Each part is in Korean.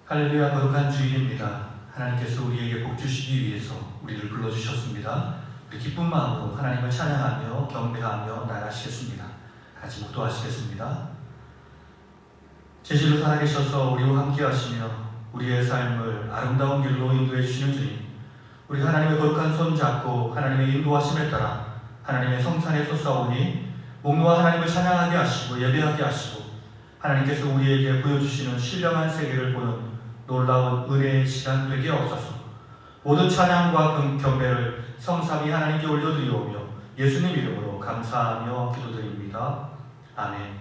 할렐루야, 거룩한 주일입니다. 하나님께서 우리에게 복 주시기 위해서 우리를 불러주셨습니다. 우리 기쁜 마음으로 하나님을 찬양하며 경배하며 나아가시겠습니다. 같이 묵도하시겠습니다. 진실로 살아계셔서 우리와 함께 하시며 우리의 삶을 아름다운 길로 인도해 주시는 주님, 우리 하나님의 거룩한 손 잡고 하나님의 인도하심에 따라 하나님의 성산에 솟아오니 목놓아 하나님을 찬양하게 하시고 예배하게 하시고 하나님께서 우리에게 보여주시는 신령한 세계를 보는 놀라운 은혜의 시간 되게 하옵소서. 모든 찬양과 경배를 성삼위 하나님께 올려드리오며 예수님 이름으로 감사하며 기도드립니다. 아멘.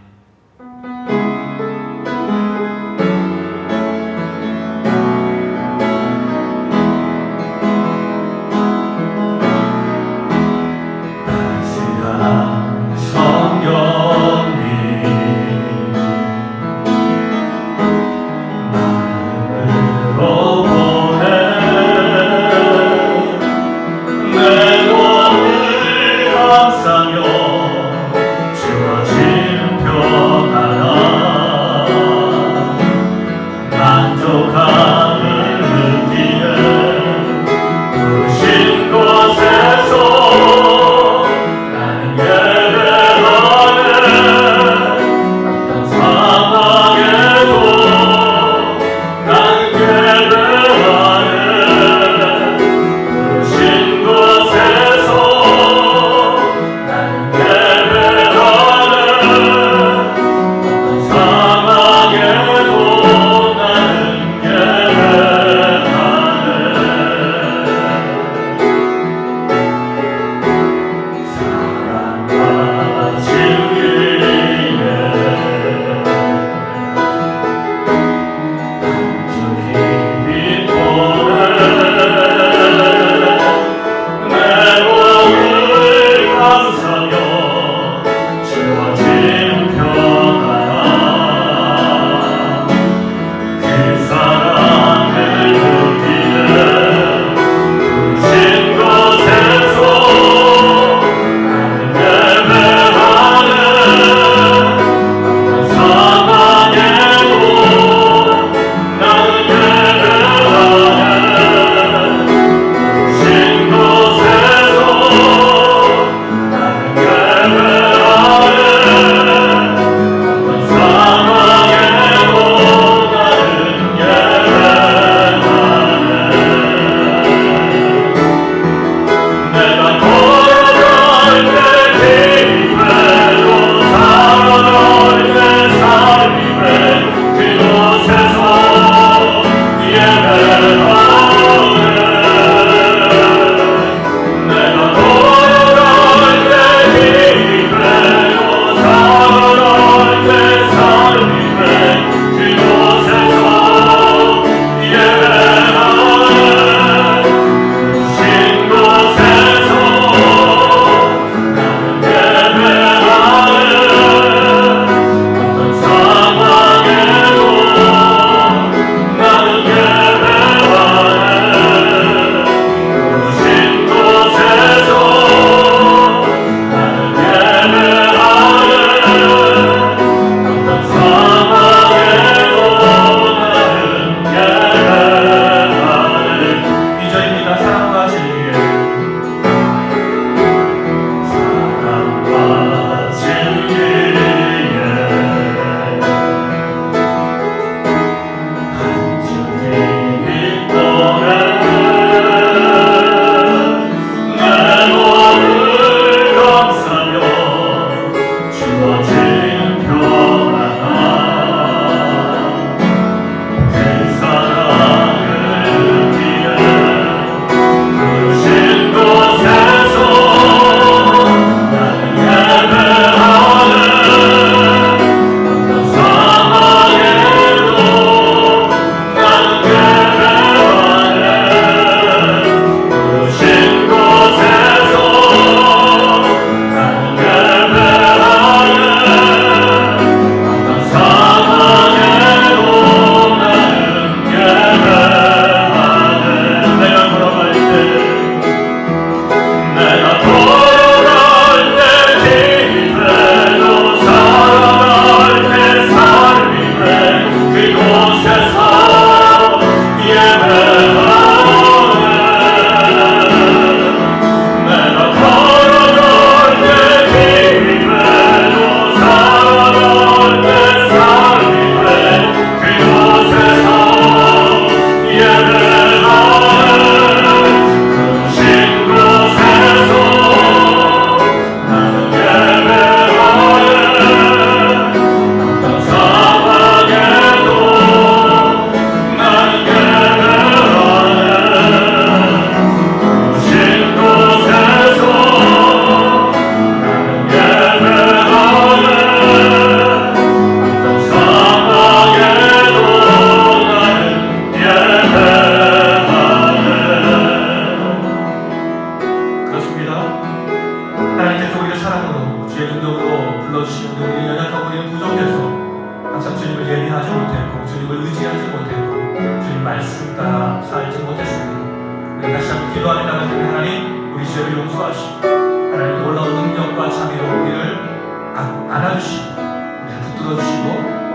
말씀 따라 살지 못했습니다. 우리 다시 한번 기도하며 나갈 때 하나님 우리 죄를 용서하시고 하나님 놀라운 능력과 자비로 우리를 안아주시고 우리를 붙들어주시고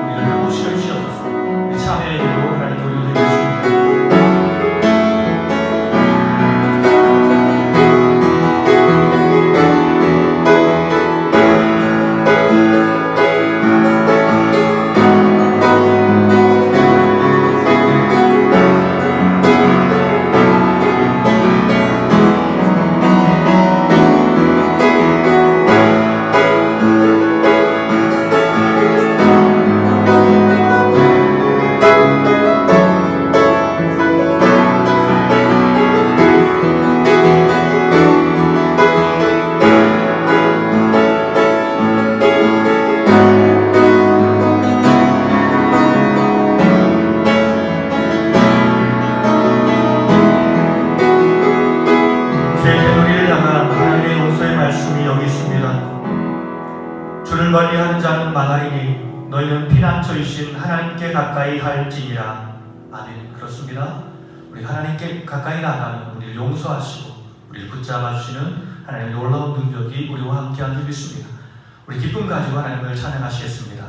우리를 회복시켜 주시옵소서. 우리 참회의 기도 하나님께 올려드리겠습니다. 관리하는 자는 망하리니 너희는 피난처이신 하나님께 가까이 할지니라. 아멘. 그렇습니다. 우리 하나님께 가까이 나가면 우리를 용서하시고 우리를 붙잡아 주시는 하나님의 놀라운 능력이 우리와 함께한 줄 믿습니다. 우리 기쁨 가지고 하나님을 찬양하시겠습니다.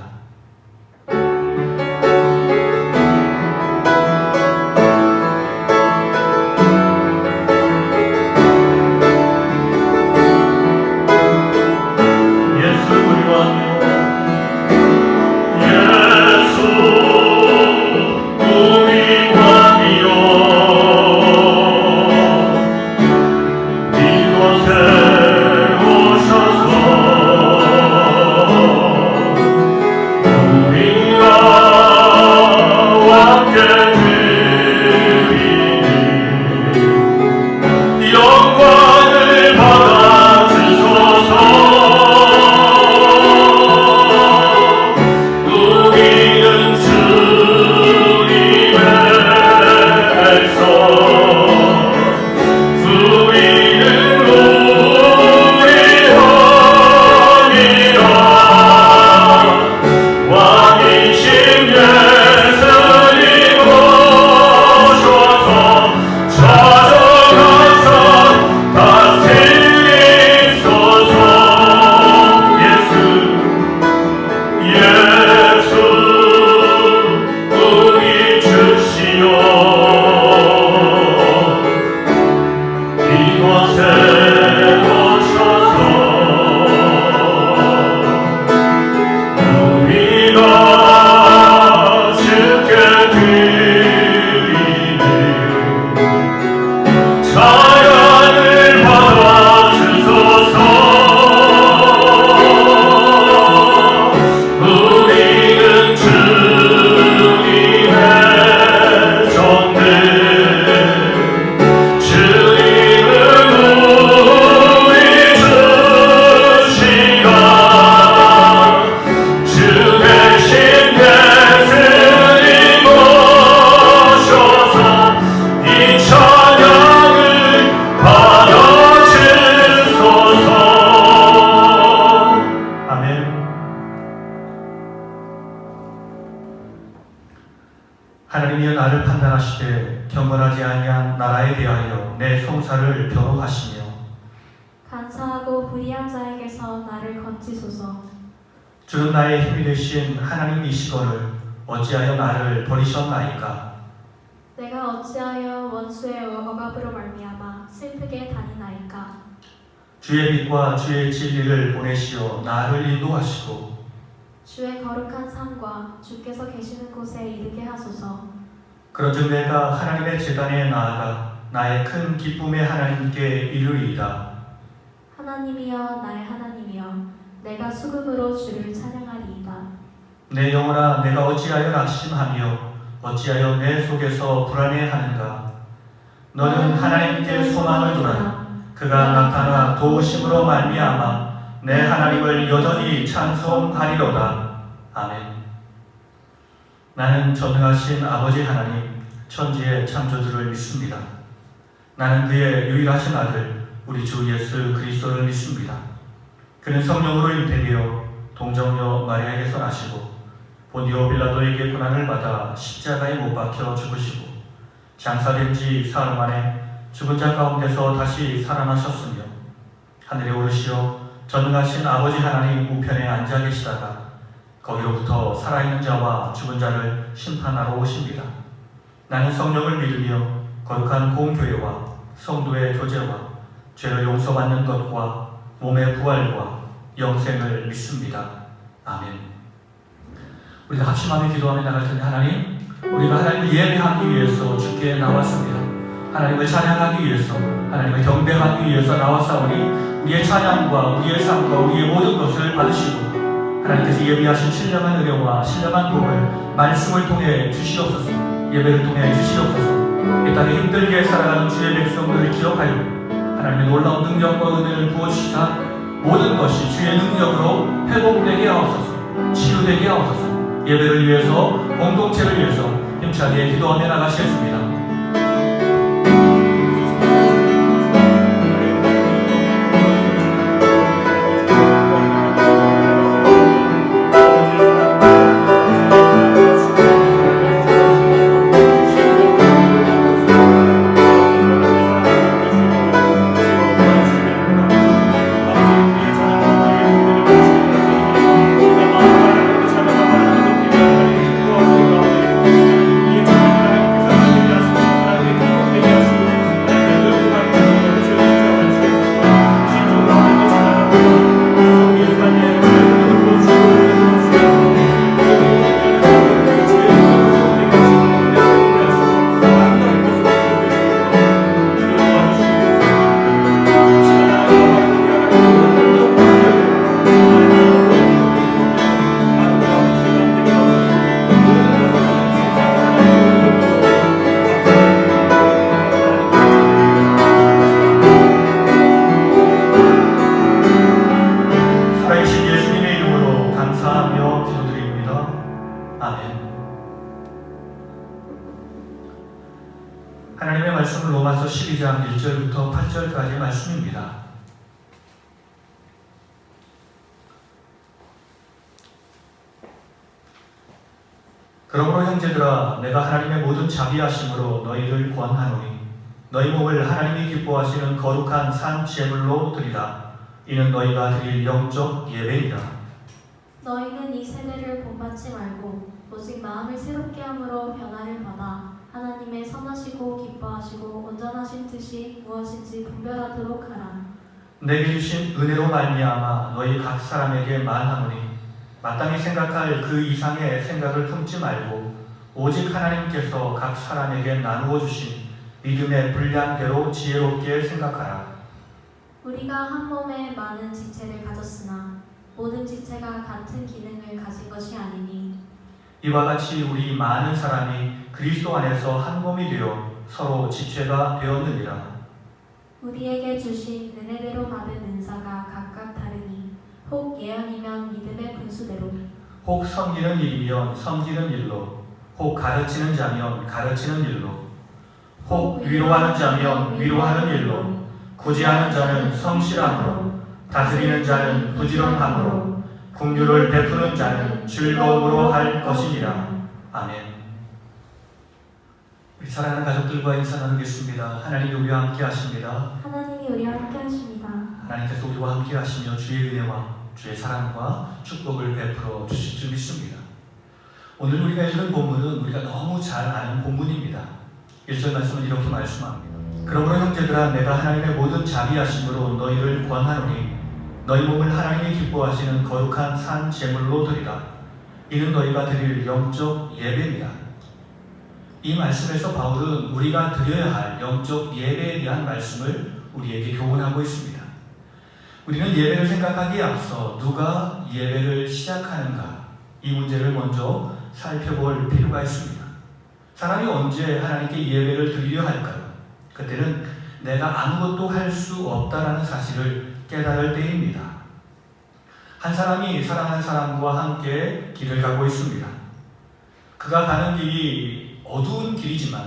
하나님이여 나를 판단하시되 경건하지 아니한 나라에 대하여 내 송사를 변호하시며 간사하고 불의한 자에게서 나를 건지소서. 주는 나의 힘이 되신 하나님이시거늘 어찌하여 나를 버리셨나이까. 내가 어찌하여 원수의 억압으로 말미암아 슬프게 다니나이까. 주의 빛과 주의 진리를 보내시어 나를 인도하시고 주의 거룩한 산과 주께서 계시는 곳에 이르게 하소서. 그런즉 내가 하나님의 제단에 나아가 나의 큰 기쁨의 하나님께 이르리이다. 하나님이여 나의 하나님이여 내가 수금으로 주를 찬양하리이다. 내 영혼아 내가 어찌하여 낙심하며 어찌하여 내 속에서 불안해하는가. 너는 하나님께 소망을 두라. 그가 나타나 도우심으로 말미암아 내 하나님을 여전히 찬송하리로다. 아멘. 나는 전능하신 아버지 하나님 천지의 창조주를 믿습니다. 나는 그의 유일하신 아들 우리 주 예수 그리스도를 믿습니다. 그는 성령으로 잉태되어 동정녀 마리아에게서 나시고 본디오 빌라도에게 고난을 받아 십자가에 못 박혀 죽으시고 장사된 지 사흘 만에 죽은 자 가운데서 다시 살아나셨으며 하늘에 오르시어 전능하신 아버지 하나님 우편에 앉아 계시다가 거기로부터 살아있는 자와 죽은 자를 심판하러 오십니다. 나는 성령을 믿으며 거룩한 공교회와 성도의 교제와 죄를 용서받는 것과 몸의 부활과 영생을 믿습니다. 아멘. 우리가 합심하며 기도하며 나갈 텐데, 하나님, 우리가 하나님을 예배하기 위해서 주께 나왔습니다. 하나님을 찬양하기 위해서, 하나님을 경배하기 위해서 나왔사오니 우리의 찬양과 우리의 삶과 우리의 모든 것을 받으시고 하나님께서 예비하신 신령한 은혜와 신령한 복을 말씀을 통해 주시옵소서. 예배를 통해 주시옵소서. 이 땅에 힘들게 살아가는 주의 백성들을 기억하여 하나님의 놀라운 능력과 은혜를 부어주시사 모든 것이 주의 능력으로 회복되게 하옵소서. 치유되게 하옵소서. 예배를 위해서, 공동체를 위해서 힘차게 기도하며 나가시겠습니다. 하나님의 말씀은 로마서 12장 1절부터 8절까지의 말씀입니다. 그러므로 형제들아, 내가 하나님의 모든 자비하심으로 너희를 권하노니 너희 몸을 하나님이 기뻐하시는 거룩한 산 제물로 드리라. 이는 너희가 드릴 영적 예배이라. 너희는 이 세대를 본받지 말고 오직 마음을 새롭게 함으로 변화를 받아 하나님의 선하시고 기뻐하시고 온전하신 뜻이 무엇인지 분별하도록 하라. 내게 주신 은혜로 말미암아 너희 각 사람에게 말하노니 마땅히 생각할 그 이상의 생각을 품지 말고 오직 하나님께서 각 사람에게 나누어 주신 믿음의 분량대로 지혜롭게 생각하라. 우리가 한 몸에 많은 지체를 가졌으나 모든 지체가 같은 기능을 가진 것이 아니니 이와 같이 우리 많은 사람이 그리스도 안에서 한 몸이 되어 서로 지체가 되었느니라. 우리에게 주신 은혜대로 받은 은사가 각각 다르니 혹 예언이면 믿음의 분수대로, 혹 섬기는 일이면 섬기는 일로, 혹 가르치는 자면 가르치는 일로, 혹 위로하는 자면 위로하는 일로, 구제하는 자는 성실함으로, 다스리는 자는 부지런함으로, 긍휼을 베푸는 자는 즐거움으로 할 것이니라. 아멘. 우리 사랑하는 가족들과 인사 나누겠습니다. 하나님이 우리와 함께 하십니다. 하나님이 우리와 함께 하십니다. 하나님께서 우리와 함께 하시며 주의 은혜와 주의 사랑과 축복을 베풀어 주실 줄 믿습니다. 오늘 우리가 읽은 본문은 우리가 너무 잘 아는 본문입니다. 1절 말씀은 이렇게 말씀합니다. 그러므로 형제들아, 내가 하나님의 모든 자비하심으로 너희를 권하노니 너희 몸을 하나님이 기뻐하시는 거룩한 산 제물로 드리라. 이는 너희가 드릴 영적 예배이다. 이 말씀에서 바울은 우리가 드려야 할 영적 예배에 대한 말씀을 우리에게 교훈하고 있습니다. 우리는 예배를 생각하기에 앞서 누가 예배를 시작하는가, 이 문제를 먼저 살펴볼 필요가 있습니다. 사람이 언제 하나님께 예배를 드리려 할까요? 그때는 내가 아무것도 할 수 없다라는 사실을 깨달을 때입니다. 한 사람이 사랑하는 사람과 함께 길을 가고 있습니다. 그가 가는 길이 어두운 길이지만,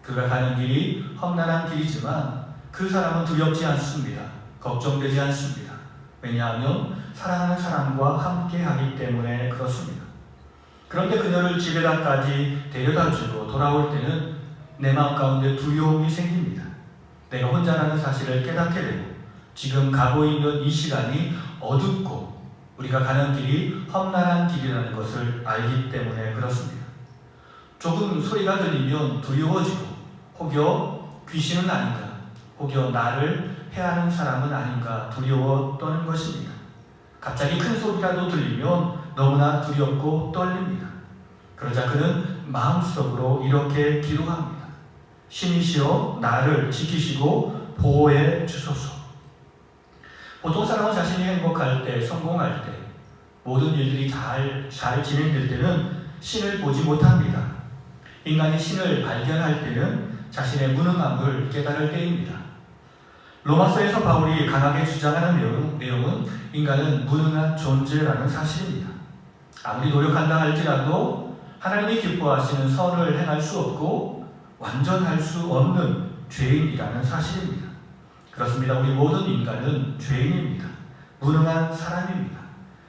그가 가는 길이 험난한 길이지만 그 사람은 두렵지 않습니다. 걱정되지 않습니다. 왜냐하면 사랑하는 사람과 함께 하기 때문에 그렇습니다. 그런데 그녀를 집에다까지 데려다주고 돌아올 때는 내 마음 가운데 두려움이 생깁니다. 내가 혼자라는 사실을 깨닫게 되고 지금 가고 있는 이 시간이 어둡고 우리가 가는 길이 험난한 길이라는 것을 알기 때문에 그렇습니다. 조금 소리가 들리면 두려워지고 혹여 귀신은 아닌가, 혹여 나를 해하는 사람은 아닌가 두려워 떠는 것입니다. 갑자기 큰 소리라도 들리면 너무나 두렵고 떨립니다. 그러자 그는 마음속으로 이렇게 기도합니다. 신이시여 나를 지키시고 보호해 주소서. 보통 사람은 자신이 행복할 때, 성공할 때, 모든 일들이 잘 진행될 때는 신을 보지 못합니다. 인간이 신을 발견할 때는 자신의 무능함을 깨달을 때입니다. 로마서에서 바울이 강하게 주장하는 내용은 인간은 무능한 존재라는 사실입니다. 아무리 노력한다 할지라도 하나님이 기뻐하시는 선을 행할 수 없고 완전할 수 없는 죄인이라는 사실입니다. 그렇습니다. 우리 모든 인간은 죄인입니다. 무능한 사람입니다.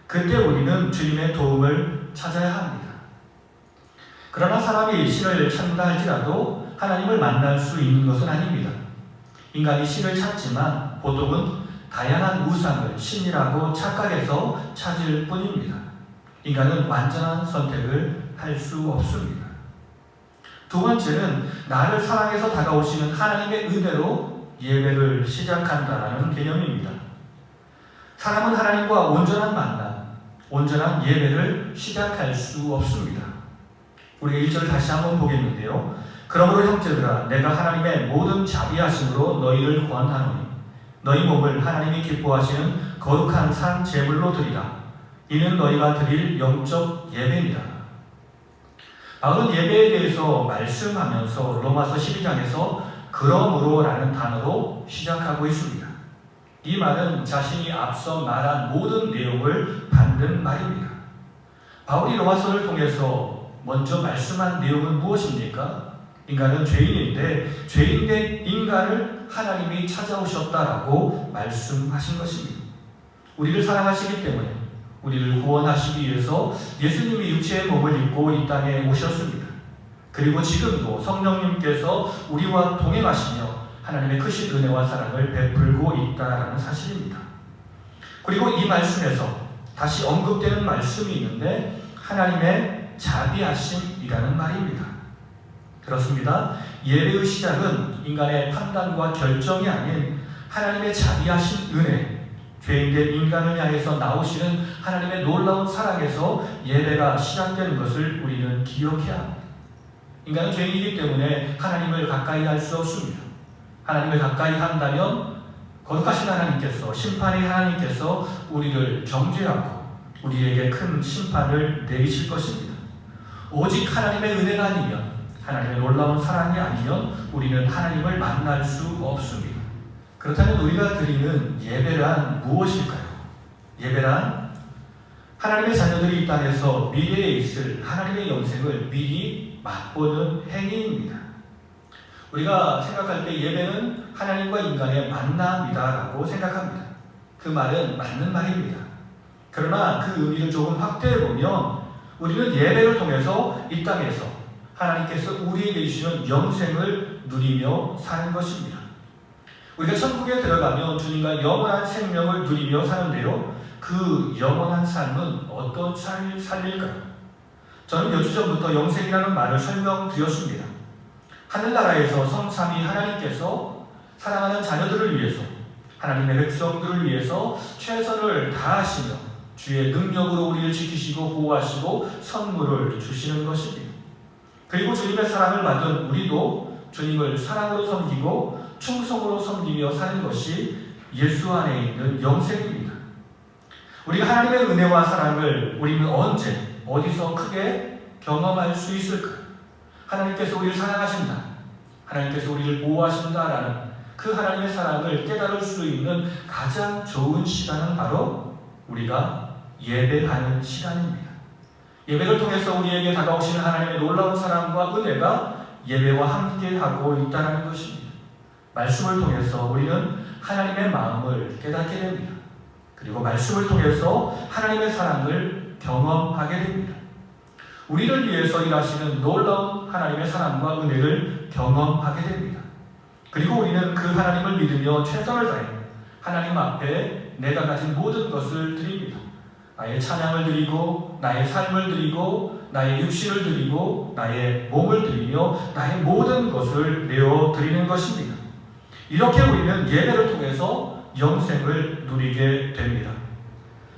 그때 우리는 주님의 도움을 찾아야 합니다. 그러나 사람이 신을 찾는다 할지라도 하나님을 만날 수 있는 것은 아닙니다. 인간이 신을 찾지만 보통은 다양한 우상을 신이라고 착각해서 찾을 뿐입니다. 인간은 완전한 선택을 할 수 없습니다. 두 번째는 나를 사랑해서 다가오시는 하나님의 은혜로 예배를 시작한다는 개념입니다. 사람은 하나님과 온전한 만남, 온전한 예배를 시작할 수 없습니다. 우리 1절 다시 한번 보겠는데요. 그러므로 형제들아 내가 하나님의 모든 자비하심으로 너희를 구한하노니 너희 몸을 하나님이 기뻐하시는 거룩한 산 제물로 드리라. 이는 너희가 드릴 영적 예배니라. 바울은 예배에 대해서 말씀하면서 로마서 12장에서 그러므로라는 단어로 시작하고 있습니다. 이 말은 자신이 앞서 말한 모든 내용을 받는 말입니다. 바울이 로마서를 통해서 먼저 말씀한 내용은 무엇입니까? 인간은 죄인인데 죄인된 인간을 하나님이 찾아오셨다라고 말씀하신 것입니다. 우리를 사랑하시기 때문에 우리를 구원하시기 위해서 예수님이 육체의 몸을 입고 이 땅에 오셨습니다. 그리고 지금도 성령님께서 우리와 동행하시며 하나님의 크신 은혜와 사랑을 베풀고 있다라는 사실입니다. 그리고 이 말씀에서 다시 언급되는 말씀이 있는데 하나님의 자비하심이라는 말입니다. 그렇습니다. 예배의 시작은 인간의 판단과 결정이 아닌 하나님의 자비하신 은혜, 죄인된 인간을 향해서 나오시는 하나님의 놀라운 사랑에서 예배가 시작되는 것을 우리는 기억해야 합니다. 인간은 죄인이기 때문에 하나님을 가까이 할 수 없습니다. 하나님을 가까이 한다면 거룩하신 하나님께서, 심판의 하나님께서 우리를 정죄하고 우리에게 큰 심판을 내리실 것입니다. 오직 하나님의 은혜가 아니면, 하나님의 놀라운 사랑이 아니면 우리는 하나님을 만날 수 없습니다. 그렇다면 우리가 드리는 예배란 무엇일까요? 예배란 하나님의 자녀들이 이 땅에서 미래에 있을 하나님의 영생을 미리 맛보는 행위입니다. 우리가 생각할 때 예배는 하나님과 인간의 만남이다라고 생각합니다. 그 말은 맞는 말입니다. 그러나 그 의미를 조금 확대해보면 우리는 예배를 통해서 이 땅에서 하나님께서 우리에게 주시는 영생을 누리며 사는 것입니다. 우리가 천국에 들어가면 주님과 영원한 생명을 누리며 사는데요. 그 영원한 삶은 어떤 삶일까요? 저는 몇 주 전부터 영생이라는 말을 설명드렸습니다. 하늘나라에서 성삼위 하나님께서 사랑하는 자녀들을 위해서, 하나님의 백성들을 위해서 최선을 다하시며 주의 능력으로 우리를 지키시고 보호하시고 선물을 주시는 것입니다. 그리고 주님의 사랑을 받은 우리도 주님을 사랑으로 섬기고 충성으로 섬기며 사는 것이 예수 안에 있는 영생입니다. 우리가 하나님의 은혜와 사랑을 우리는 언제, 어디서 크게 경험할 수 있을까? 하나님께서 우리를 사랑하신다, 하나님께서 우리를 보호하신다라는 그 하나님의 사랑을 깨달을 수 있는 가장 좋은 시간은 바로 우리가 예배하는 시간입니다. 예배를 통해서 우리에게 다가오시는 하나님의 놀라운 사랑과 은혜가 예배와 함께하고 있다는 것입니다. 말씀을 통해서 우리는 하나님의 마음을 깨닫게 됩니다. 그리고 말씀을 통해서 하나님의 사랑을 경험하게 됩니다. 우리를 위해서 일하시는 놀라운 하나님의 사랑과 은혜를 경험하게 됩니다. 그리고 우리는 그 하나님을 믿으며 최선을 다해 하나님 앞에 내가 가진 모든 것을 드립니다. 나의 찬양을 드리고 나의 삶을 드리고 나의 육신을 드리고 나의 몸을 드리며 나의 모든 것을 내어 드리는 것입니다. 이렇게 우리는 예배를 통해서 영생을 누리게 됩니다.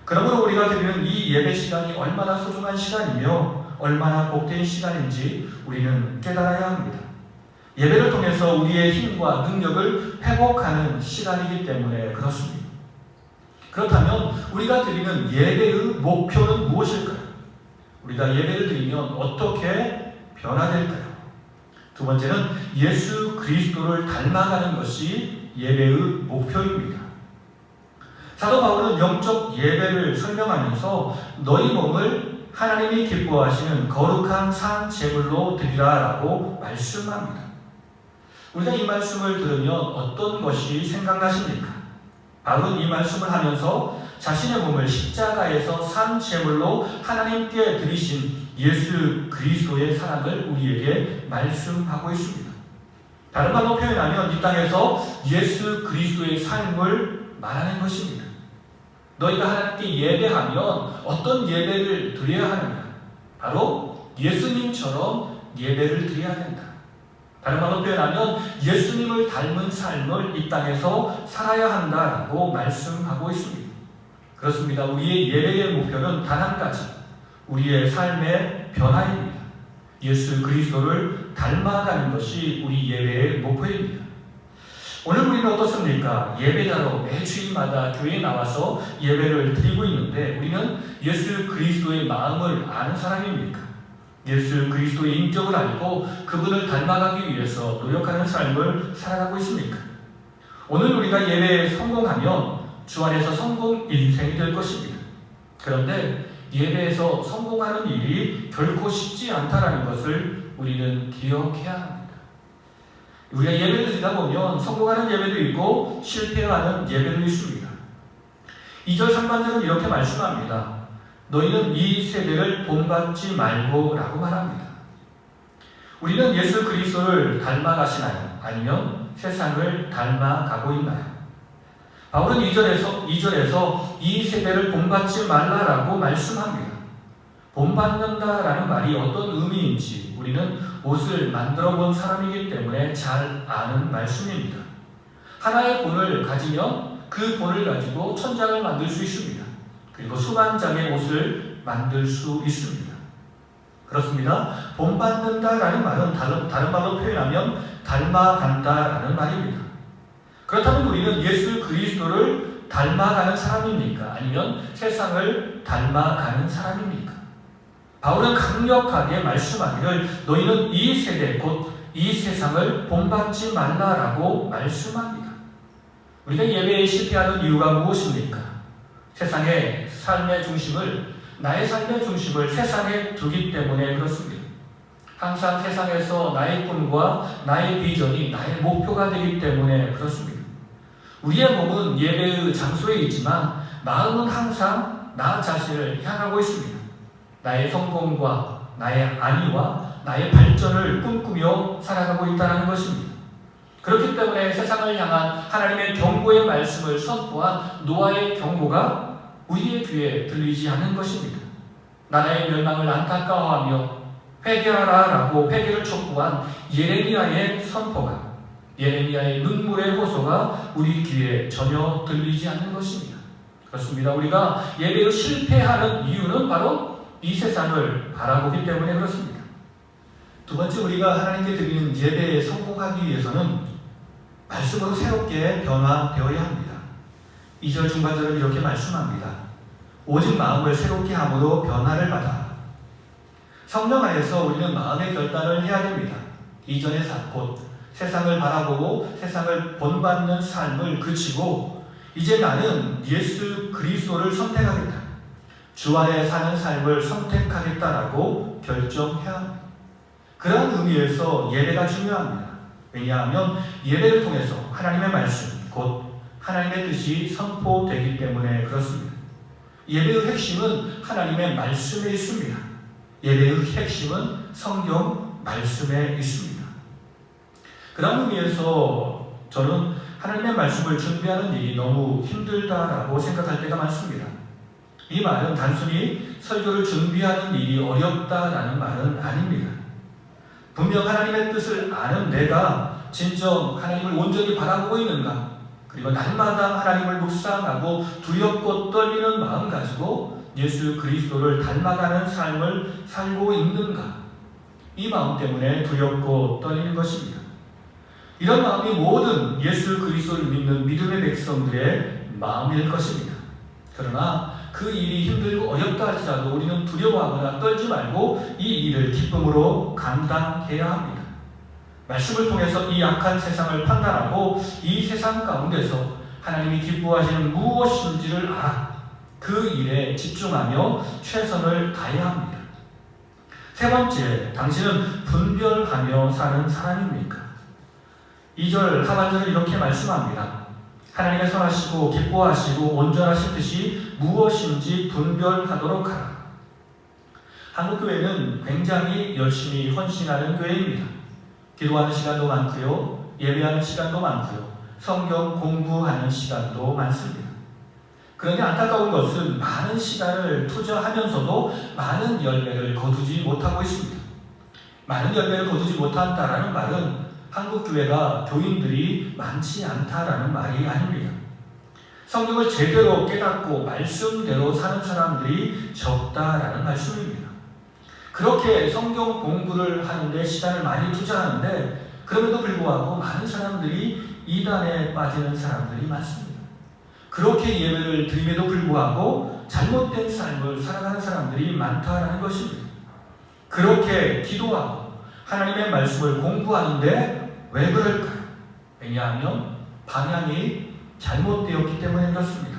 그러므로 우리가 드리는 이 예배 시간이 얼마나 소중한 시간이며 얼마나 복된 시간인지 우리는 깨달아야 합니다. 예배를 통해서 우리의 힘과 능력을 회복하는 시간이기 때문에 그렇습니다. 그렇다면 우리가 드리는 예배의 목표는 무엇일까요? 우리가 예배를 드리면 어떻게 변화될까요? 두 번째는 예수 그리스도를 닮아가는 것이 예배의 목표입니다. 사도 바울은 영적 예배를 설명하면서 너희 몸을 하나님이 기뻐하시는 거룩한 산 제물로 드리라 라고 말씀합니다. 우리가 이 말씀을 들으면 어떤 것이 생각나십니까? 바울은 이 말씀을 하면서 자신의 몸을 십자가에서 산 제물로 하나님께 드리신 예수 그리스도의 사랑을 우리에게 말씀하고 있습니다. 다른 말로 표현하면 이 땅에서 예수 그리스도의 삶을 말하는 것입니다. 너희가 하나님께 예배하면 어떤 예배를 드려야 하느냐? 바로 예수님처럼 예배를 드려야 된다. 다른 말로 표현하면 예수님을 닮은 삶을 이 땅에서 살아야 한다라고 말씀하고 있습니다. 그렇습니다. 우리의 예배의 목표는 단 한 가지, 우리의 삶의 변화입니다. 예수 그리스도를 닮아가는 것이 우리 예배의 목표입니다. 오늘 우리는 어떻습니까? 예배자로 매 주일마다 교회에 나와서 예배를 드리고 있는데 우리는 예수 그리스도의 마음을 아는 사람입니까? 예수 그리스도의 인격을 알고 그분을 닮아가기 위해서 노력하는 삶을 살아가고 있습니까? 오늘 우리가 예배에 성공하면 주 안에서 성공 인생이 될 것입니다. 그런데 예배에서 성공하는 일이 결코 쉽지 않다는 것을 우리는 기억해야 합니다. 우리가 예배를 드리다 보면 성공하는 예배도 있고 실패하는 예배도 있습니다. 2절 상반절은 이렇게 말씀합니다. 너희는 이 세대를 본받지 말고 라고 말합니다. 우리는 예수 그리스도를 닮아가시나요? 아니면 세상을 닮아가고 있나요? 바울은 2절에서 이 세대를 본받지 말라라고 말씀합니다. 본받는다라는 말이 어떤 의미인지 우리는 옷을 만들어 본 사람이기 때문에 잘 아는 말씀입니다. 하나의 본을 가지면 그 본을 가지고 천장을 만들 수 있습니다. 그리고 수만 장의 옷을 만들 수 있습니다. 그렇습니다. 본받는다라는 말은 다른 말로 표현하면 닮아간다라는 말입니다. 그렇다면 우리는 예수 그리스도를 닮아가는 사람입니까? 아니면 세상을 닮아가는 사람입니까? 바울은 강력하게 말씀하기를 너희는 이 세대 곧 이 세상을 본받지 말라라고 말씀합니다. 우리가 예배에 실패하는 이유가 무엇입니까? 세상의 삶의 중심을 나의 삶의 중심을 세상에 두기 때문에 그렇습니다. 항상 세상에서 나의 꿈과 나의 비전이 나의 목표가 되기 때문에 그렇습니다. 우리의 몸은 예배의 장소에 있지만 마음은 항상 나 자신을 향하고 있습니다. 나의 성공과 나의 안위와 나의 발전을 꿈꾸며 살아가고 있다는 것입니다. 그렇기 때문에 세상을 향한 하나님의 경고의 말씀을 선포한 노아의 경고가 우리의 귀에 들리지 않는 것입니다. 나라의 멸망을 안타까워하며 회개하라라고 회개를 촉구한 예레미야의 선포가 예레미야의 눈물의 호소가 우리 귀에 전혀 들리지 않는 것입니다. 그렇습니다. 우리가 예배에 실패하는 이유는 바로 이 세상을 바라보기 때문에 그렇습니다. 두 번째, 우리가 하나님께 드리는 예배에 성공하기 위해서는 말씀으로 새롭게 변화되어야 합니다. 2절 중반절은 이렇게 말씀합니다. 오직 마음을 새롭게 함으로 변화를 받아. 성령 안에서 우리는 마음의 결단을 해야 됩니다. 이전의 삶, 곧 세상을 바라보고 세상을 본받는 삶을 그치고 이제 나는 예수 그리스도를 선택하겠다. 주 안에 사는 삶을 선택하겠다라고 결정해야 합니다. 그러한 의미에서 예배가 중요합니다. 왜냐하면 예배를 통해서 하나님의 말씀, 곧 하나님의 뜻이 선포되기 때문에 그렇습니다. 예배의 핵심은 하나님의 말씀에 있습니다. 예배의 핵심은 성경 말씀에 있습니다. 그런 의미에서 저는 하나님의 말씀을 준비하는 일이 너무 힘들다라고 생각할 때가 많습니다. 이 말은 단순히 설교를 준비하는 일이 어렵다라는 말은 아닙니다. 분명 하나님의 뜻을 아는 내가 진정 하나님을 온전히 바라보고 있는가, 그리고 날마다 하나님을 묵상하고 두렵고 떨리는 마음 가지고 예수 그리스도를 닮아가는 삶을 살고 있는가, 이 마음 때문에 두렵고 떨리는 것입니다. 이런 마음이 모든 예수 그리스도를 믿는 믿음의 백성들의 마음일 것입니다. 그러나 그 일이 힘들고 어렵다 할지라도 우리는 두려워하거나 떨지 말고 이 일을 기쁨으로 감당해야 합니다. 말씀을 통해서 이 악한 세상을 판단하고 이 세상 가운데서 하나님이 기뻐하시는 무엇인지를 알아 그 일에 집중하며 최선을 다해야 합니다. 세 번째, 당신은 분별하며 사는 사람입니까? 2절 하반절을 이렇게 말씀합니다. 하나님의 선하시고 기뻐하시고 온전하신 뜻이 무엇인지 분별하도록 하라. 한국교회는 굉장히 열심히 헌신하는 교회입니다. 기도하는 시간도 많고요, 예배하는 시간도 많고요, 성경 공부하는 시간도 많습니다. 그런데 안타까운 것은 많은 시간을 투자하면서도 많은 열매를 거두지 못하고 있습니다. 많은 열매를 거두지 못한다라는 말은 한국교회가 교인들이 많지 않다라는 말이 아닙니다. 성경을 제대로 깨닫고 말씀대로 사는 사람들이 적다라는 말씀입니다. 그렇게 성경 공부를 하는데 시간을 많이 투자하는데 그럼에도 불구하고 많은 사람들이 이단에 빠지는 사람들이 많습니다. 그렇게 예배를 드림에도 불구하고 잘못된 삶을 살아가는 사람들이 많다라는 것입니다. 그렇게 기도하고 하나님의 말씀을 공부하는데 왜 그럴까요? 왜냐하면 방향이 잘못되었기 때문에 그렇습니다.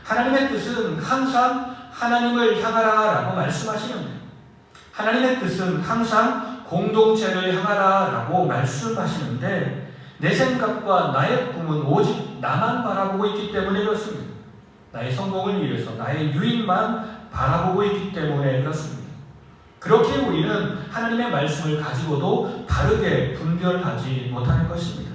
하나님의 뜻은 항상 하나님을 향하라 라고 말씀하시는데, 하나님의 뜻은 항상 공동체를 향하라 라고 말씀하시는데, 내 생각과 나의 꿈은 오직 나만 바라보고 있기 때문에 그렇습니다. 나의 성공을 위해서 나의 유익만 바라보고 있기 때문에 그렇습니다. 그렇게 우리는 하나님의 말씀을 가지고도 바르게 분별하지 못하는 것입니다.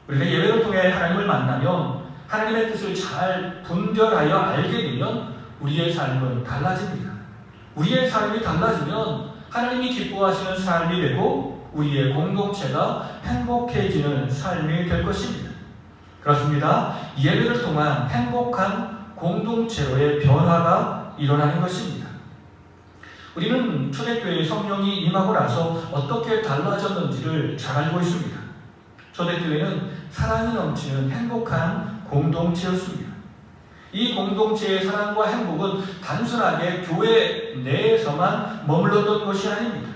우리가 예배를 통해 하나님을 만나면 하나님의 뜻을 잘 분별하여 알게 되면 우리의 삶은 달라집니다. 우리의 삶이 달라지면 하나님이 기뻐하시는 삶이 되고 우리의 공동체가 행복해지는 삶이 될 것입니다. 그렇습니다. 예배를 통한 행복한 공동체로의 변화가 일어나는 것입니다. 우리는 초대교회에 성령이 임하고 나서 어떻게 달라졌는지를 잘 알고 있습니다. 초대교회는 사랑이 넘치는 행복한 공동체였습니다. 이 공동체의 사랑과 행복은 단순하게 교회 내에서만 머물렀던 것이 아닙니다.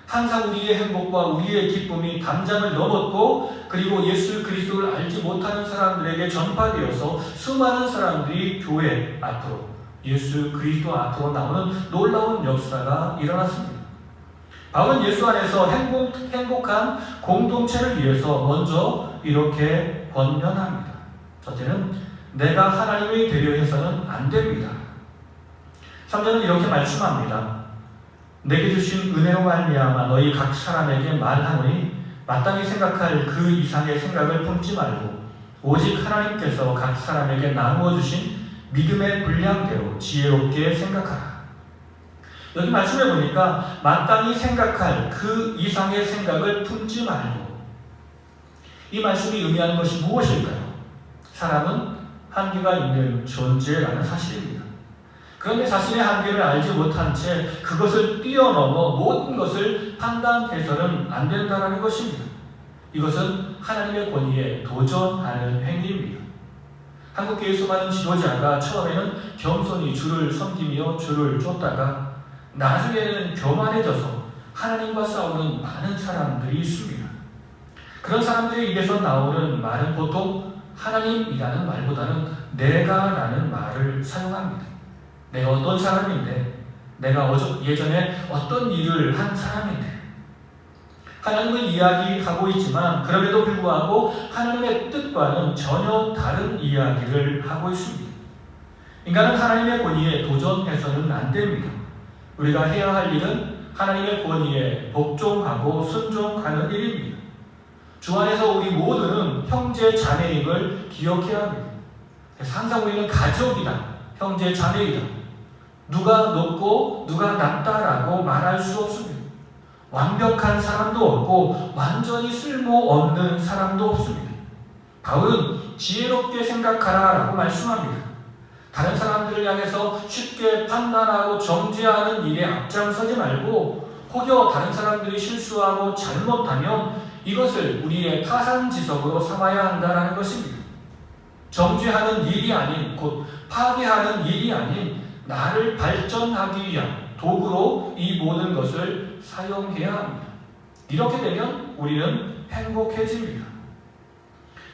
항상 우리의 행복과 우리의 기쁨이 담장을 넘었고, 그리고 예수 그리스도를 알지 못하는 사람들에게 전파되어서 수많은 사람들이 교회 앞으로, 예수 그리스도 앞으로 나오는 놀라운 역사가 일어났습니다. 바울은 예수 안에서 행복한 공동체를 위해서 먼저 이렇게 권면합니다. 첫째는 내가 하나님이 되려 해서는 안 됩니다. 3절은 이렇게 말씀합니다. 내게 주신 은혜로 말미암아 너희 각 사람에게 말하노니 마땅히 생각할 그 이상의 생각을 품지 말고 오직 하나님께서 각 사람에게 나누어 주신 믿음의 분량대로 지혜롭게 생각하라. 여기 말씀해 보니까 마땅히 생각할 그 이상의 생각을 품지 말고, 이 말씀이 의미하는 것이 무엇일까요? 사람은 한계가 있는 존재라는 사실입니다. 그런데 자신의 한계를 알지 못한 채 그것을 뛰어넘어 모든 것을 판단해서는 안 된다는 것입니다. 이것은 하나님의 권위에 도전하는 행위입니다. 한국교회 수많은 지도자가 처음에는 겸손히 주를 섬기며 주를 쫓다가 나중에는 교만해져서 하나님과 싸우는 많은 사람들이 있습니다. 그런 사람들의 입에서 나오는 말은 보통 하나님이라는 말보다는 내가라는 말을 사용합니다. 내가 어떤 사람인데, 내가 예전에 어떤 일을 한 사람인데, 하나님을 이야기하고 있지만 그럼에도 불구하고 하나님의 뜻과는 전혀 다른 이야기를 하고 있습니다. 인간은 하나님의 권위에 도전해서는 안 됩니다. 우리가 해야 할 일은 하나님의 권위에 복종하고 순종하는 일입니다. 주 안에서 우리 모두는 형제 자매임을 기억해야 합니다. 그래서 항상 우리는 가족이다, 형제 자매이다, 누가 높고 누가 낮다라고 말할 수 없습니다. 완벽한 사람도 없고 완전히 쓸모없는 사람도 없습니다. 바울은 지혜롭게 생각하라라고 말씀합니다. 다른 사람들을 향해서 쉽게 판단하고 정죄하는 일에 앞장서지 말고 혹여 다른 사람들이 실수하고 잘못하면 이것을 우리의 타산지석으로 삼아야 한다는 것입니다. 정죄하는 일이 아닌, 곧 파괴하는 일이 아닌 나를 발전하기 위한 도구로 이 모든 것을 사용해야 합니다. 이렇게 되면 우리는 행복해집니다.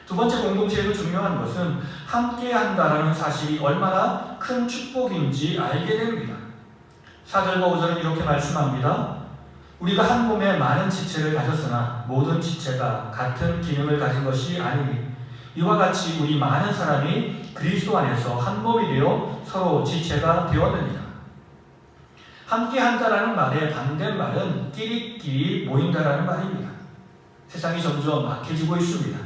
두 번째 공동체에서 중요한 것은 함께 한다는 사실이 얼마나 큰 축복인지 알게 됩니다. 4절과 5절은 이렇게 말씀합니다. 우리가 한 몸에 많은 지체를 가졌으나 모든 지체가 같은 기능을 가진 것이 아니니 이와 같이 우리 많은 사람이 그리스도 안에서 한 몸이 되어 서로 지체가 되었느니라. 함께 한다라는 말의 반대말은 끼리끼리 모인다라는 말입니다. 세상이 점점 악해지고 있습니다.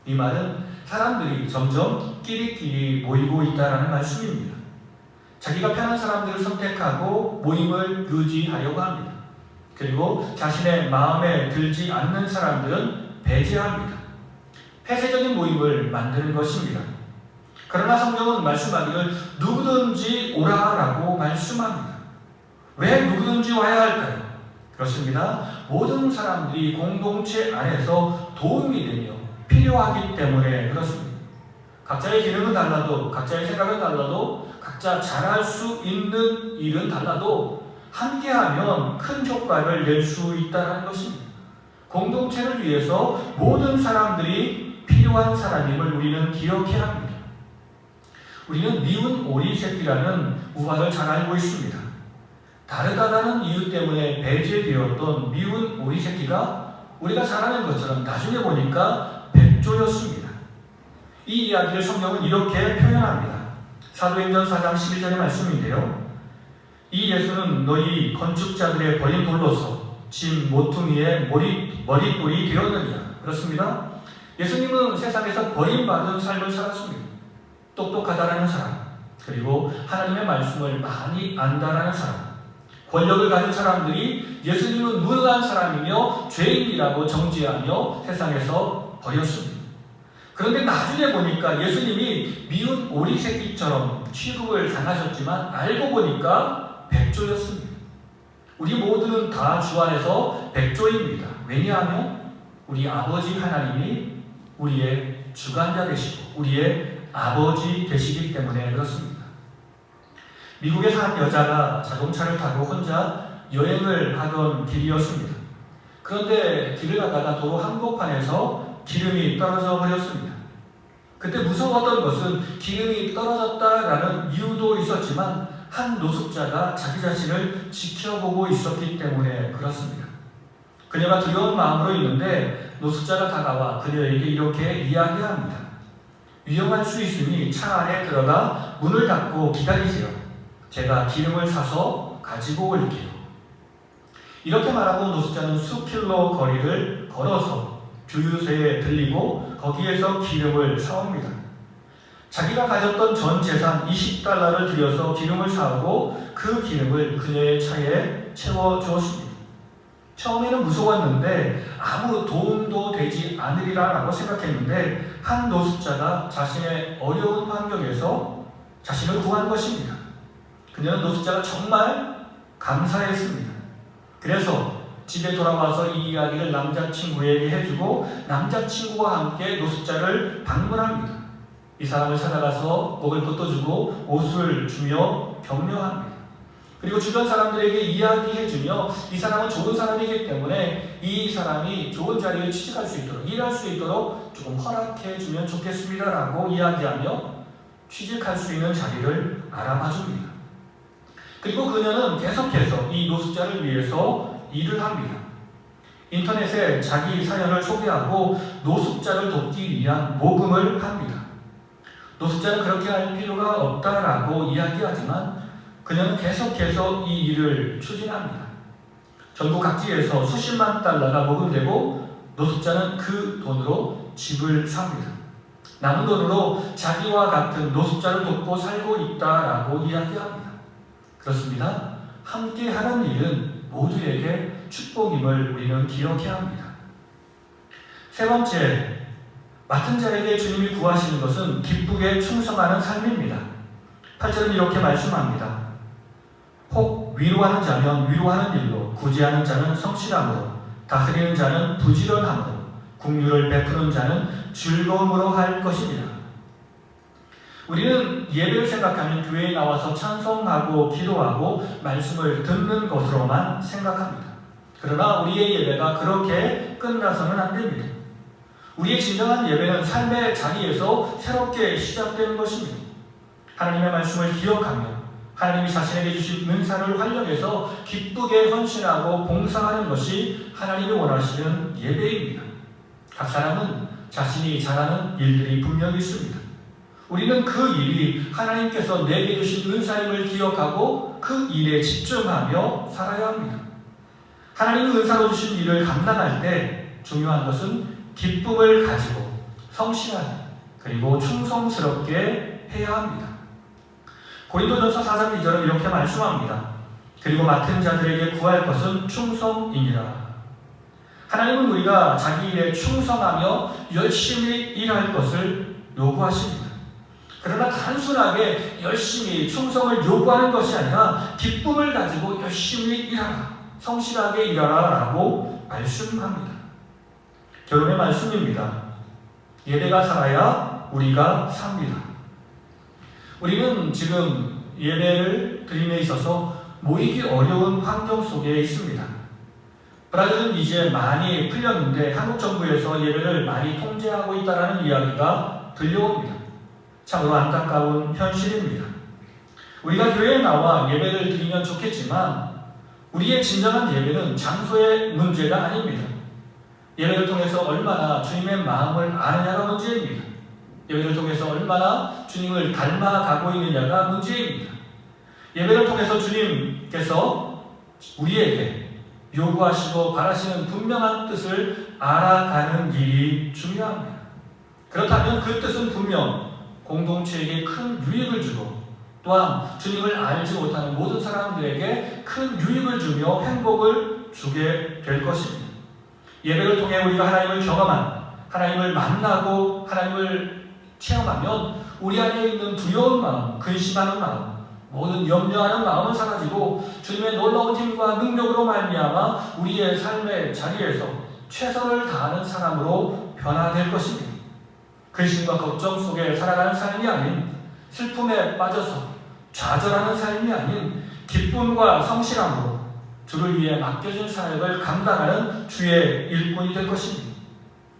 이 말은 사람들이 점점 끼리끼리 모이고 있다라는 말씀입니다. 자기가 편한 사람들을 선택하고 모임을 유지하려고 합니다. 그리고 자신의 마음에 들지 않는 사람들은 배제합니다. 폐쇄적인 모임을 만드는 것입니다. 그러나 성경은 말씀하기를 누구든지 오라라고 말씀합니다. 왜 누구든지 와야 할까요? 그렇습니다. 모든 사람들이 공동체 안에서 도움이 되며 필요하기 때문에 그렇습니다. 각자의 기능은 달라도, 각자의 생각은 달라도, 각자 잘할 수 있는 일은 달라도 함께하면 큰 효과를 낼 수 있다는 것입니다. 공동체를 위해서 모든 사람들이 필요한 사람임을 우리는 기억해야 합니다. 우리는 미운 오리 새끼라는 우화를 잘 알고 있습니다. 다르다라는 이유 때문에 배제되었던 미운 오리 새끼가 우리가 잘 아는 것처럼 나중에 보니까 백조였습니다. 이 이야기를 성경은 이렇게 표현합니다. 사도행전 4장 11절의 말씀인데요. 이 예수는 너희 건축자들의 버린 돌로서 짐 모퉁이의 머릿돌이 되었느니라. 그렇습니다. 예수님은 세상에서 버림받은 삶을 살았습니다. 똑똑하다라는 사람, 그리고 하나님의 말씀을 많이 안다라는 사람, 권력을 가진 사람들이 예수님은 무능한 사람이며 죄인이라고 정죄하며 세상에서 버렸습니다. 그런데 나중에 보니까 예수님이 미운 오리 새끼처럼 취급을 당하셨지만 알고 보니까 백조였습니다. 우리 모두는 다 주 안에서 백조입니다. 왜냐하면 우리 아버지 하나님이 우리의 주관자 되시고 우리의 아버지 되시기 때문에 그렇습니다. 미국에서 한 여자가 자동차를 타고 혼자 여행을 하던 길이었습니다. 그런데 길을 가다가 도로 한복판에서 기름이 떨어져 버렸습니다. 그때 무서웠던 것은 기름이 떨어졌다라는 이유도 있었지만 한 노숙자가 자기 자신을 지켜보고 있었기 때문에 그렇습니다. 그녀가 두려운 마음으로 있는데 노숙자가 다가와 그녀에게 이렇게 이야기합니다. 위험할 수 있으니 차 안에 들어가 문을 닫고 기다리세요. 제가 기름을 사서 가지고 올게요. 이렇게 말하고 노숙자는 수킬로 거리를 걸어서 주유소에 들리고 거기에서 기름을 사옵니다. 자기가 가졌던 전 재산 20달러를 들여서 기름을 사오고 그 기름을 그녀의 차에 채워주었습니다. 처음에는 무서웠는데 아무 도움도 되지 않으리라고 생각했는데 한 노숙자가 자신의 어려운 환경에서 자신을 구한 것입니다. 그녀는 노숙자가 정말 감사했습니다. 그래서 집에 돌아와서 이 이야기를 남자친구에게 해주고 남자친구와 함께 노숙자를 방문합니다. 이 사람을 찾아가서 먹을 것도 주고 옷을 주며 격려합니다. 그리고 주변 사람들에게 이야기해주며 이 사람은 좋은 사람이기 때문에 이 사람이 좋은 자리에 취직할 수 있도록 일할 수 있도록 조금 허락해주면 좋겠습니다라고 이야기하며 취직할 수 있는 자리를 알아봐줍니다. 그리고 그녀는 계속해서 이 노숙자를 위해서 일을 합니다. 인터넷에 자기 사연을 소개하고 노숙자를 돕기 위한 모금을 합니다. 노숙자는 그렇게 할 필요가 없다라고 이야기하지만 그녀는 계속해서 이 일을 추진합니다. 전국 각지에서 수십만 달러가 모금되고 노숙자는 그 돈으로 집을 삽니다. 남은 돈으로 자기와 같은 노숙자를 돕고 살고 있다라고 이야기합니다. 그렇습니다. 함께하는 일은 모두에게 축복임을 우리는 기억해야 합니다. 세 번째, 맡은 자에게 주님이 구하시는 것은 기쁘게 충성하는 삶입니다. 8절은 이렇게 말씀합니다. 혹 위로하는 자면 위로하는 일로, 구제하는 자는 성실함으로, 다스리는 자는 부지런함으로, 긍휼을 베푸는 자는 즐거움으로 할 것이니라. 우리는 예배를 생각하면 교회에 나와서 찬송하고 기도하고 말씀을 듣는 것으로만 생각합니다. 그러나 우리의 예배가 그렇게 끝나서는 안 됩니다. 우리의 진정한 예배는 삶의 자리에서 새롭게 시작되는 것입니다. 하나님의 말씀을 기억하며 하나님이 자신에게 주신 은사를 활용해서 기쁘게 헌신하고 봉사하는 것이 하나님이 원하시는 예배입니다. 각 사람은 자신이 잘하는 일들이 분명히 있습니다. 우리는 그 일이 하나님께서 내게 주신 은사임을 기억하고 그 일에 집중하며 살아야 합니다. 하나님의 은사로 주신 일을 감당할 때 중요한 것은 기쁨을 가지고 성실하게 그리고 충성스럽게 해야 합니다. 고린도전서 4장 2절은 이렇게 말씀합니다. 그리고 맡은 자들에게 구할 것은 충성이니라. 하나님은 우리가 자기 일에 충성하며 열심히 일할 것을 요구하십니다. 그러나 단순하게 열심히 충성을 요구하는 것이 아니라 기쁨을 가지고 열심히 일하라, 성실하게 일하라 라고 말씀합니다. 결론의 말씀입니다. 예배가 살아야 우리가 삽니다. 우리는 지금 예배를 드림에 있어서 모이기 어려운 환경 속에 있습니다. 브라질은 이제 많이 풀렸는데 한국 정부에서 예배를 많이 통제하고 있다는 이야기가 들려옵니다. 참으로 안타까운 현실입니다. 우리가 교회에 나와 예배를 드리면 좋겠지만 우리의 진정한 예배는 장소의 문제가 아닙니다. 예배를 통해서 얼마나 주님의 마음을 아느냐가 문제입니다. 예배를 통해서 얼마나 주님을 닮아가고 있느냐가 문제입니다. 예배를 통해서 주님께서 우리에게 요구하시고 바라시는 분명한 뜻을 알아가는 일이 중요합니다. 그렇다면 그 뜻은 분명 공동체에게 큰 유익을 주고 또한 주님을 알지 못하는 모든 사람들에게 큰 유익을 주며 행복을 주게 될 것입니다. 예배를 통해 우리가 하나님을 경험한, 하나님을 만나고 하나님을 체험하면 우리 안에 있는 두려운 마음, 근심하는 마음, 모든 염려하는 마음은 사라지고 주님의 놀라운 힘과 능력으로 말미암아 우리의 삶의 자리에서 최선을 다하는 사람으로 변화될 것입니다. 근심과 걱정 속에 살아가는 삶이 아닌 슬픔에 빠져서 좌절하는 삶이 아닌 기쁨과 성실함으로 주를 위해 맡겨진 사역을 감당하는 주의 일꾼이 될 것입니다.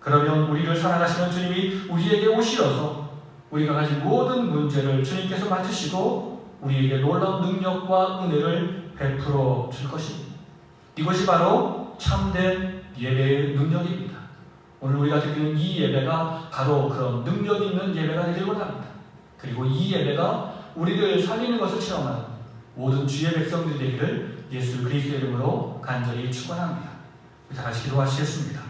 그러면 우리를 사랑하시는 주님이 우리에게 오시어서 우리가 가진 모든 문제를 주님께서 맡으시고 우리에게 놀라운 능력과 은혜를 베풀어 줄 것입니다. 이것이 바로 참된 예배의 능력입니다. 오늘 우리가 드리는 이 예배가 바로 그런 능력 있는 예배가 되길 원합니다. 그리고 이 예배가 우리를 살리는 것을 체험하는 모든 주의 백성들이 되기를 예수 그리스도의 이름으로 간절히 축원합니다. 다 같이 기도하시겠습니다.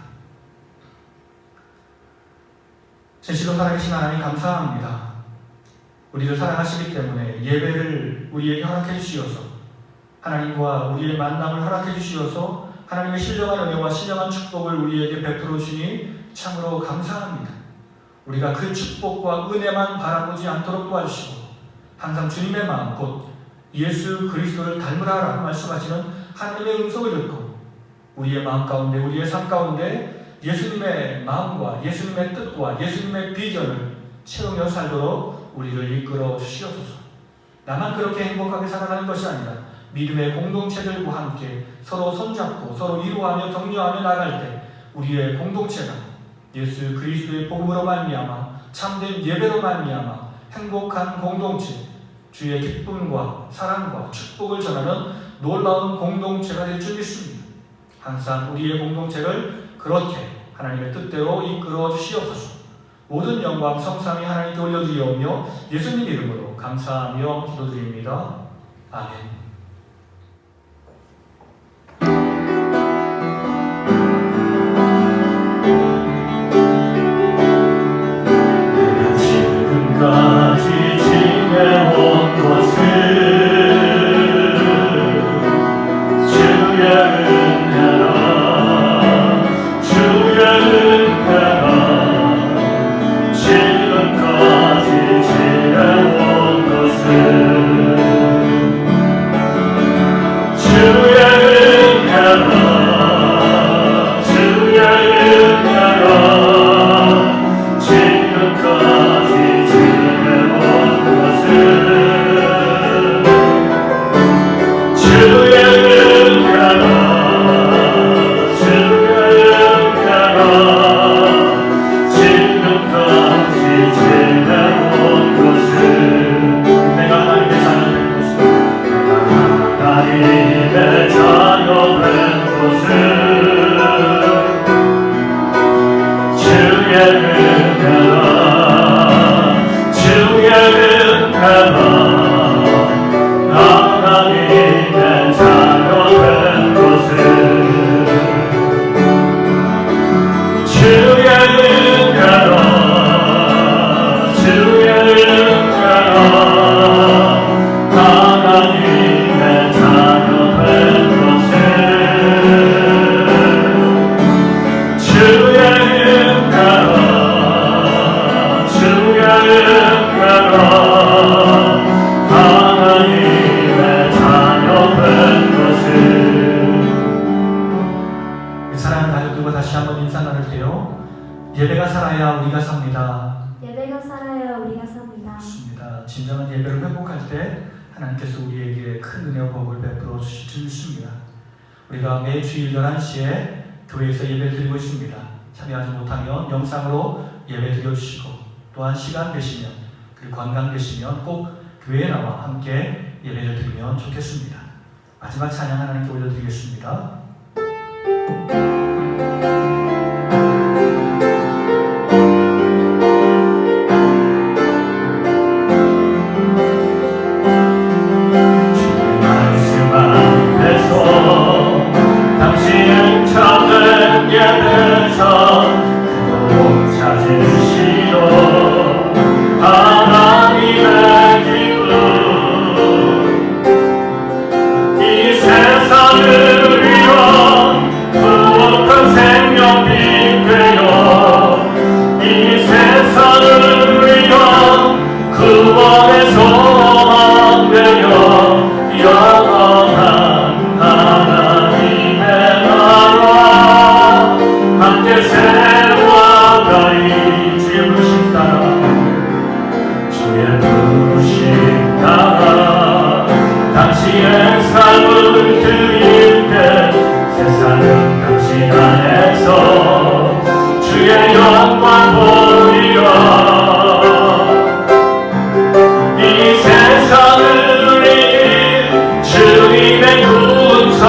진실로 살아계신 하나님 감사합니다. 우리를 사랑하시기 때문에 예배를 우리에게 허락해 주시어서 하나님과 우리의 만남을 허락해 주시어서 하나님의 신령한 은혜와 신령한 축복을 우리에게 베풀어 주니 참으로 감사합니다. 우리가 그 축복과 은혜만 바라보지 않도록 도와주시고 항상 주님의 마음 곧 예수 그리스도를 닮으라라고 말씀하시는 하나님의 음성을 듣고 우리의 마음 가운데 우리의 삶 가운데 예수님의 마음과 예수님의 뜻과 예수님의 비전을 채우며 살도록 우리를 이끌어 주시옵소서. 나만 그렇게 행복하게 살아가는 것이 아니라 믿음의 공동체들과 함께 서로 손잡고 서로 위로하며 격려하며 나갈 때 우리의 공동체가 예수 그리스도의 복음으로 말미암아 참된 예배로 말미암아 행복한 공동체, 주의 기쁨과 사랑과 축복을 전하는 놀라운 공동체가 될 줄 믿습니다. 항상 우리의 공동체를 그렇게 하나님의 뜻대로 이끌어 주시옵소서. 모든 영광 성삼위 하나님께 올려드리오며 예수님 이름으로 감사하며 기도드립니다. 아멘. 지금까지 지내온 것은 주의 은혜라 주의 은혜라 지금까지 지내온 것은 주의 은혜라 주의 은혜라 지금까지 지내온 것은 주의 은혜라 주의 은혜라 지금까지 지내온 것은 내가 하나님의 자녀 된 것은 하나님의 자녀 된 것은 주의 은혜라 주의 은혜라 하나님의 자녀 된 것은 주의 은혜라 주의 은혜라 하나님의 자녀 된 것은 주의 은혜라 주의 은혜라 하나님의 자녀 된 것은 사랑하는 가족들과 다시 한번 인사 나눌 때요. 예배가 살아야 우리가 삽니다. 예배가 살아야 우리가 삽니다. 좋습니다. 진정한 예배를 회복할 때 하나님께서 우리에게 큰 은혜와 복을 베풀어 주십니다. 우리가 매주일 11시에 교회에서 예배를 드리고 있습니다. 참여하지 못하면 영상으로 예배 드려주시고 또한 시간 되시면 그리고 관광 되시면 꼭 교회에 나와 함께 예배를 드리면 좋겠습니다. 마지막 찬양 하나님께 올려드리겠습니다. 말씀 앞에서 당신은 참된 예배자 그토록 찾으시오 하나님의 기쁨 이 세상을 위한 부족한 생명 빛되어 이 세상을 위한 구원의 소망 되어 영원한 하나님의 나라 함께 세워가리 주의 부르심 따라 주의 부르심 따라 당신의 삶을 드릴 때 세상은 당신 안에서 주의 영광 보리라 이 세상을 이길 주님의 군사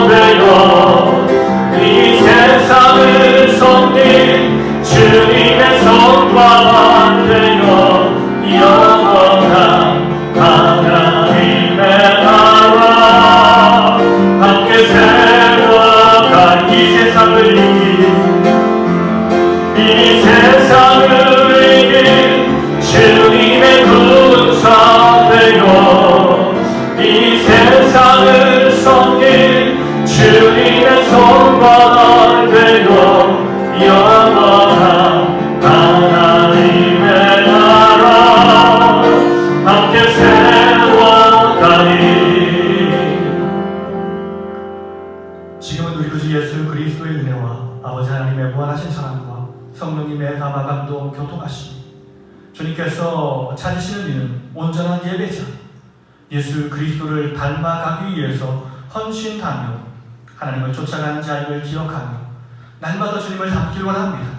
되어 이 세상을 섬긴 주님의 성과 되어 영원한 하나님의 나라 함께 세워가 이 세상을 이길 이 세상을 이길 주님의 군사 되어 이 세상을 섬긴 주님의 성과 되어 영원한 하나님의 나라 함께 세워가리 지금은 우리 구주 예수 그리스도의 은혜와 아버지 하나님의 무한하신 사랑과 성령님의 감화 감동 교통하심 주님께서 찾으시는 이는 온전한 예배자 예수 그리스도를 닮아가기 위해서 헌신하며 하나님을 쫓아가는 자임을 기억하며 날마다 주님을 닮기를 원합니다.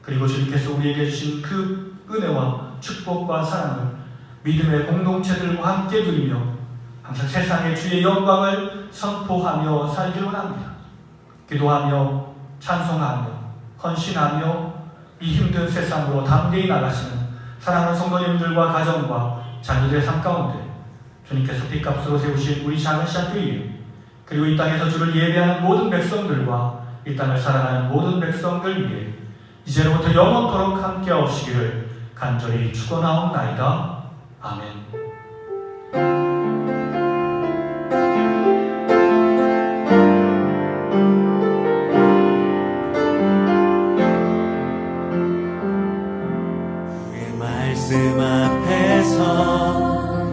그리고 주님께서 우리에게 주신 그 은혜와 축복과 사랑을 믿음의 공동체들과 함께 누리며 항상 세상의 주의 영광을 선포하며 살기를 원합니다. 기도하며 찬송하며 헌신하며 이 힘든 세상으로 담대히 나가시는 사랑하는 성도님들과 가정과 자녀들의 삶 가운데 주님께서 빚값으로 세우신 우리 작은 샤트리, 그리고 이 땅에서 주를 예배하는 모든 백성들과 이 땅을 살아가는 모든 백성들 위해 이제로부터 영원토록 함께하시기를 간절히 축원하옵나이다. 아멘. 말씀 앞에서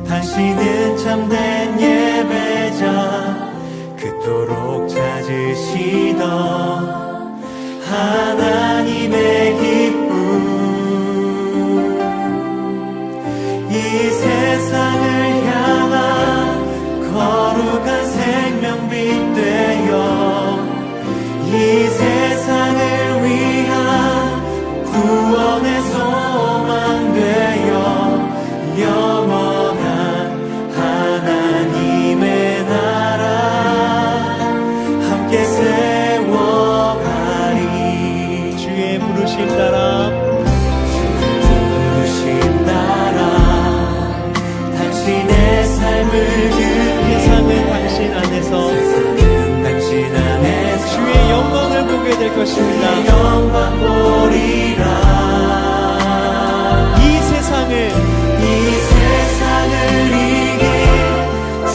당신은 참된 예배자, 그토록 찾으시던 하나님의 기쁨, 이 세상을 향한 거룩한 생명빛 되어 이 세상을 위한 구원의 소망 되어 영원한 하나님의 나라 함께 세워가리. 주의 부르심 따라, 주의 부르심 따라 당신의 삶을 세상은 당신 안에서, 세상은 당신 안에서 주의 영광을 보게 될 것입니다. 주의 영광 보리라. 이 세상을 이긴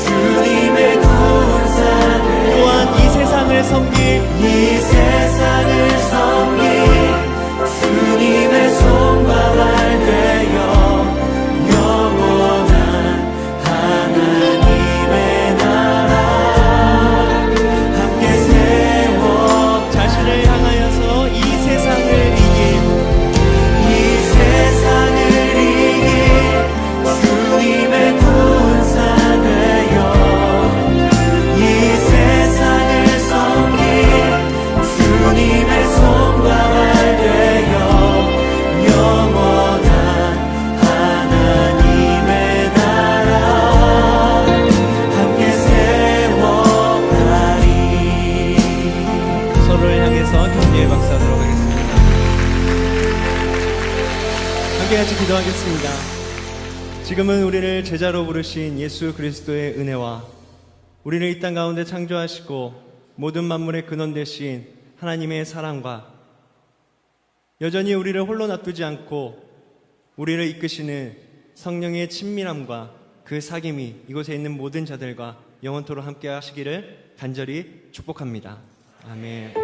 주님의 군사들, 또한 이 세상을 섬길, 이 세상을 섬길 주님의 손과 발 되어 영원한 하나님의 나라 함께 세워 자신을 향하여서 이 세상을 이긴, 이 세상을 이긴 주님의 군사 되어 이 세상을 섬길 주님의 손과 발 되어 영원한 하나님의 나라 함께 세워가리. 서로를 향해서 격려의 박수하도록 하겠습니다. 함께 같이 기도하겠습니다. 지금은 우리를 제자로 부르신 예수 그리스도의 은혜와 우리를 이 땅 가운데 창조하시고 모든 만물의 근원 되신 하나님의 사랑과 여전히 우리를 홀로 놔두지 않고 우리를 이끄시는 성령의 친밀함과 그 사귐이 이곳에 있는 모든 자들과 영원토록 함께 하시기를 간절히 축복합니다. 아멘.